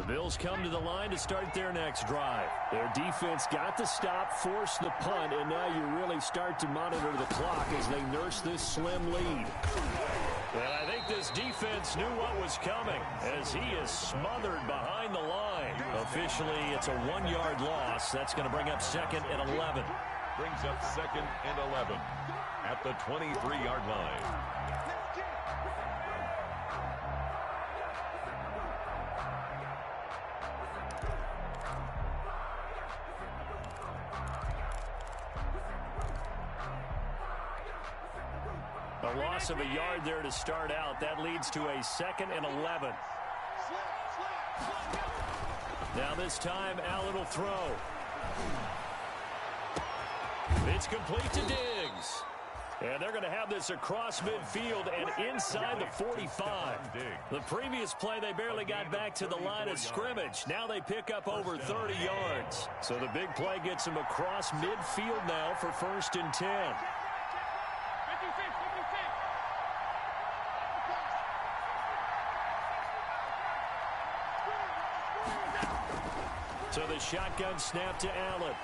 Bills come to the line to start their next drive. Their defense got the stop, forced the punt, and now you really start to monitor the clock as they nurse this slim lead. And I think this defense knew what was coming as he is smothered behind the line. Officially, it's a 1-yard loss. That's going to bring up 2nd and 11. Brings up 2nd and 11 at the 23-yard line. A loss of a yard there to start out. That leads to a 2nd and 11. Now this time, Allen will throw. It's complete to Diggs. And they're going to have this across midfield and inside the 45. The previous play, they barely got back to the line of scrimmage. Now they pick up over 30 yards. So the big play gets them across midfield now for 1st and 10. So the shotgun snap to Allen.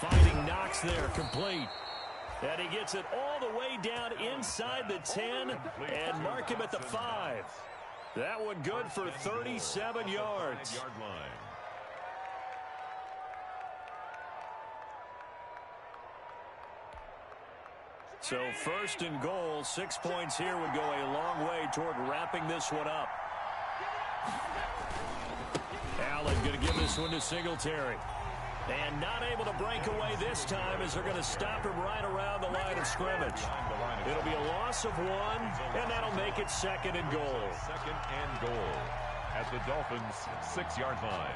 Finding Knox there, complete. And he gets it all the way down inside the 10 and mark him at the 5. That one good for 37 yards. So 1st and goal, 6 points here would go a long way toward wrapping this one up. Allen going to give this one to Singletary. And not able to break away this time as they're going to stop him right around the line of scrimmage. It'll be a loss of 1, and that'll make it 2nd and goal. 2nd and goal at the Dolphins' 6-yard line.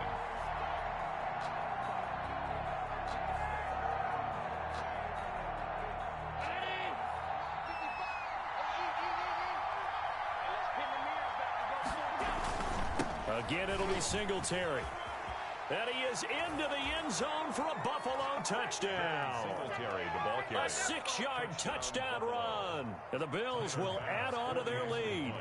Again, it'll be Singletary. And he is into the end zone for a Buffalo touchdown. Singletary, the ball carrier. A 6-yard touchdown run. And the Bills will add on to their lead.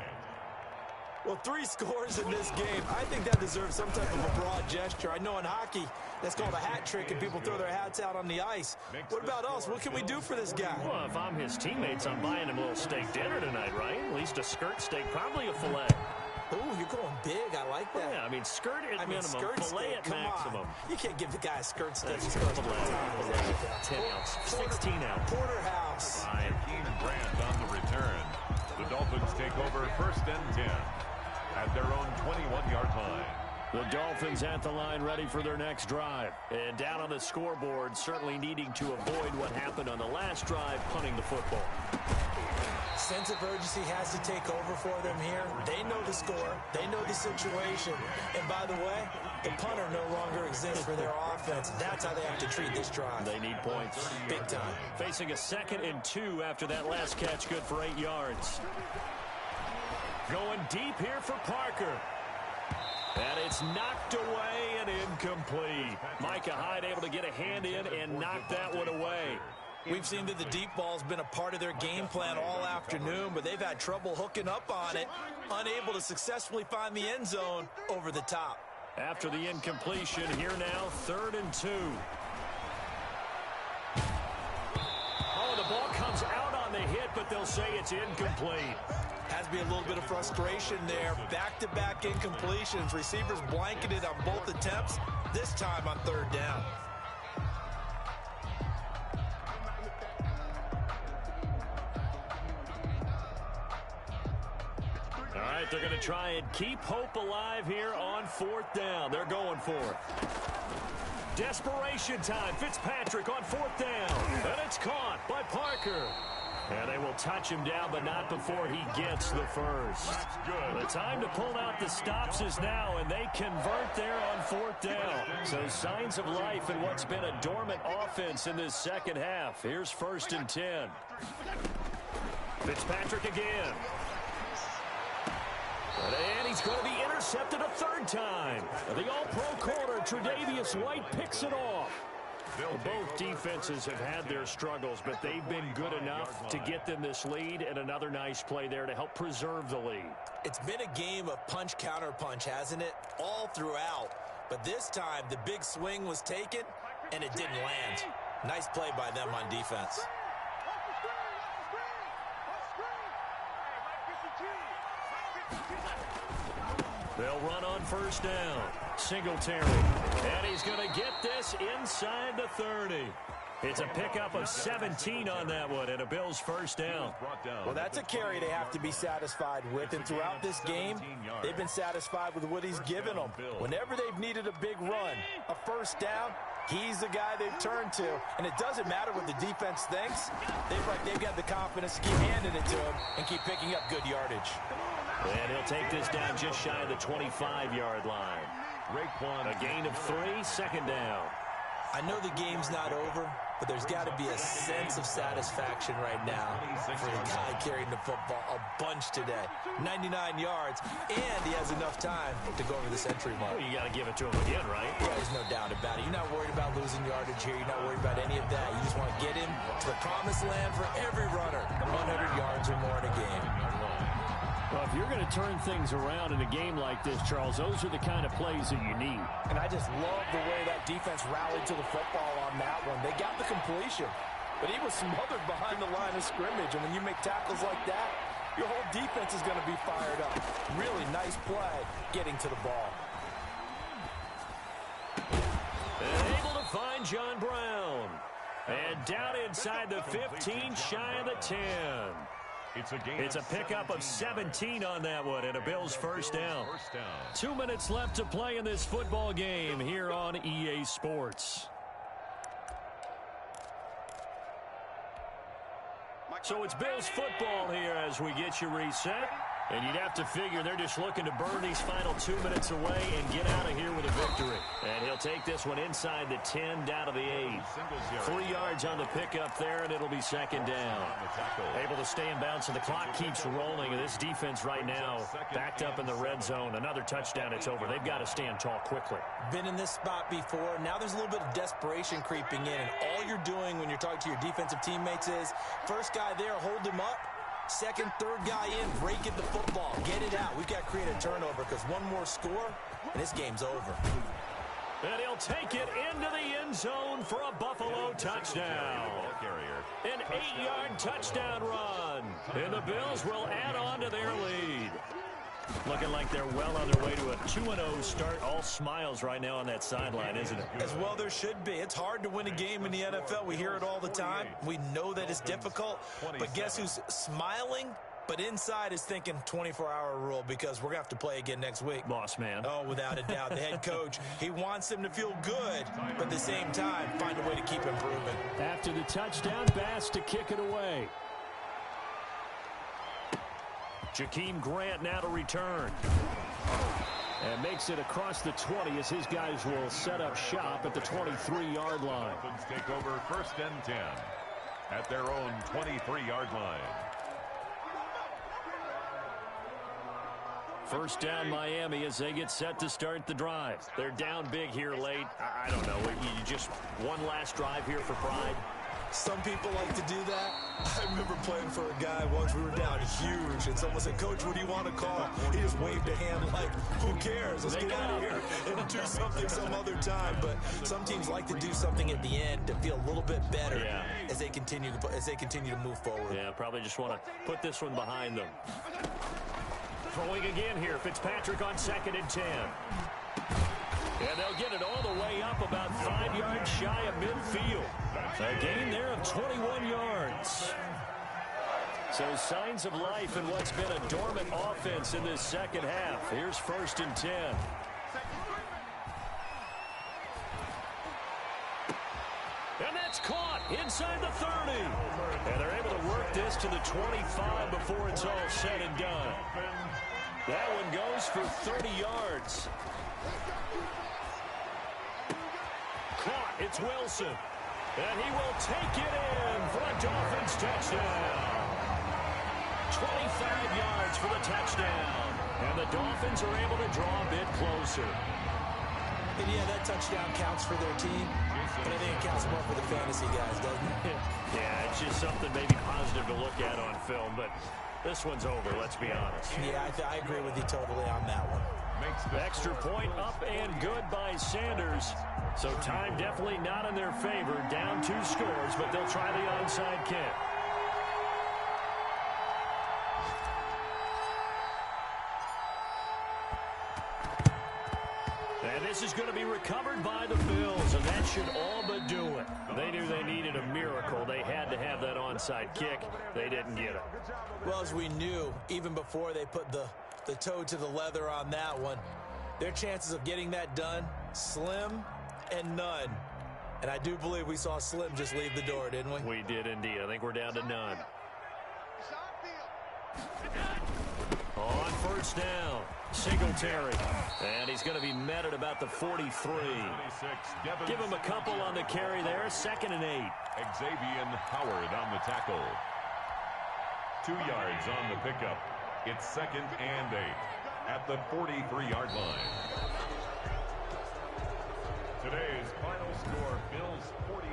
Well, 3 scores in this game. I think that deserves some type of a broad gesture. I know in hockey, that's called a hat trick, and people throw their hats out on the ice. What about us? What can we do for this guy? Well, if I'm his teammates, I'm buying him a little steak dinner tonight, right? At least a skirt steak, probably a filet. Oh, you're going big. I like that. Yeah, I mean, skirt at minimum, skirt filet steak, at maximum. You can't give the guy a skirt steak. That's filet, 10 ounce, 16 ounce. Porterhouse. Ryan Keene and Brandt on the return. The Dolphins take over 1st and 10 at their own 21-yard line. The Dolphins at the line ready for their next drive. And down on the scoreboard, certainly needing to avoid what happened on the last drive, punting the football. Sense of urgency has to take over for them here. They know the score. They know the situation. And by the way, the punter no longer exists for their offense. That's how they have to treat this drive. They need points. Big time. Facing a 2nd and 2 after that last catch, good for 8 yards. Going deep here for Parker. And it's knocked away and incomplete. Micah Hyde able to get a hand in and knock that one away. We've seen that the deep ball's been a part of their game plan all afternoon, but they've had trouble hooking up on it, unable to successfully find the end zone over the top. After the incompletion, here now, 3rd and 2. Oh, the ball comes out on the hit, but they'll say it's incomplete. Has to be a little bit of frustration there. Back-to-back incompletions. Receivers blanketed on both attempts, this time on 3rd down. All right, they're going to try and keep hope alive here on 4th down. They're going for it. Desperation time. Fitzpatrick on 4th down. And it's caught by Parker. And they will touch him down, but not before he gets the first. The time to pull out the stops is now, and they convert there on 4th down. So signs of life in what's been a dormant offense in this second half. Here's 1st and 10. Fitzpatrick again. And he's going to be intercepted a 3rd time. The all-pro corner, Tre'Davious White, picks it off. Both defenses have had their struggles, but they've been good enough to get them this lead, and another nice play there to help preserve the lead. It's been a game of punch-counter-punch, hasn't it? All throughout. But this time, the big swing was taken, and it didn't land. Nice play by them on defense. They'll run on 1st down. Singletary. And he's going to get this inside the 30. It's a pickup of 17 on that one, and a Bills 1st down. Well, that's a carry they have to be satisfied with, and throughout this game, they've been satisfied with what he's given them. Whenever they've needed a big run, a 1st down, he's the guy they've turned to, and it doesn't matter what the defense thinks. They've got the confidence to keep handing it to him and keep picking up good yardage. And he'll take this down just shy of the 25-yard line. A gain of 3, 2nd down. I know the game's not over, but there's got to be a sense of satisfaction right now for the guy carrying the football a bunch today. 99 yards, and he has enough time to go over this entry mark. Well, you got to give it to him again, right? Yeah, there's no doubt about it. You're not worried about losing yardage here. You're not worried about any of that. You just want to get him to the promised land for every runner. 100 yards or more in a game. Well, if you're going to turn things around in a game like this, Charles, those are the kind of plays that you need. And I just love the way that defense rallied to the football on that one. They got the completion, but he was smothered behind the line of scrimmage. And when you make tackles like that, your whole defense is going to be fired up. Really nice play getting to the ball. And able to find John Brown. And down inside the 15, shy of the 10. It's a pickup of 17 on that one, and a Bills 1st down. 2 minutes left to play in this football game here on EA Sports. So it's Bills football here as we get you reset. And you'd have to figure they're just looking to burn these final 2 minutes away and get out of here with a victory. And he'll take this one inside the 10, down to the 8. 3 yards on the pickup there, and it'll be 2nd down. Able to stay in bounds, and the clock keeps rolling. And this defense right now backed up in the red zone. Another touchdown, it's over. They've got to stand tall quickly. Been in this spot before. Now there's a little bit of desperation creeping in. And all you're doing when you're talking to your defensive teammates is, first guy there, hold him up. Second, third guy in, break it the football. Get it out. We've got to create a turnover because one more score, and this game's over. And he'll take it into the end zone for a Buffalo touchdown. An 8-yard touchdown run. And the Bills will add on to their lead. Looking like they're well on their way to a 2-0 start. All smiles right now on that sideline, isn't it? As well there should be. It's hard to win a game in the NFL. We hear it all the time. We know that it's difficult. But guess who's smiling? But inside is thinking 24-hour rule because we're going to have to play again next week. Boss man. Oh, without a doubt. The head coach, he wants them to feel good, but at the same time, find a way to keep improving. After the touchdown, Bass to kick it away. Jakeem Grant now to return. And makes it across the 20 as his guys will set up shop at the 23-yard line. Dolphins take over 1st and 10 at their own 23-yard line. 1st down Miami as they get set to start the drive. They're down big here late. I don't know. You just one last drive here for pride. Some people like to do that. I remember playing for a guy once. We were down huge, and someone said, "Coach, what do you want to call?" He just waved a hand like, "Who cares? Let's get out of here and do something some other time." But some teams like to do something at the end to feel a little bit better as they continue to move forward. Yeah, probably just want to put this one behind them. Throwing again here, Fitzpatrick on 2nd and 10. And they'll get it all the way up about 5 yards shy of midfield. A gain there of 21 yards. So signs of life in what's been a dormant offense in this second half. Here's 1st and 10. And that's caught inside the 30. And they're able to work this to the 25 before it's all said and done. That one goes for 30 yards. Caught. It's Wilson. And he will take it in for a Dolphins touchdown. 25 yards for the touchdown. And the Dolphins are able to draw a bit closer. And yeah, that touchdown counts for their team, but I think it counts more for the fantasy guys, doesn't it? Yeah, it's just something maybe positive to look at on film, but this one's over, let's be honest. Yeah, I agree with you totally on that one. Extra point up and good by Sanders. So time definitely not in their favor. Down 2 scores, but they'll try the onside kick. And this is going to be recovered by the Bills, and that should all but do it. They knew they needed a miracle. They had to have that onside kick. They didn't get it. Well, as we knew, even before they put the toe to the leather on that one, their chances of getting that done, slim and none. And I do believe we saw Slim just leave the door, didn't we? We did indeed. I think we're down to none. On 1st down, Singletary. And he's going to be met at about the 43. Give him a couple on the carry there. 2nd and 8. Xavier Howard on the tackle. 2 yards on the pickup. It's 2nd and 8 at the 43-yard line. Today's final score, Bills 48,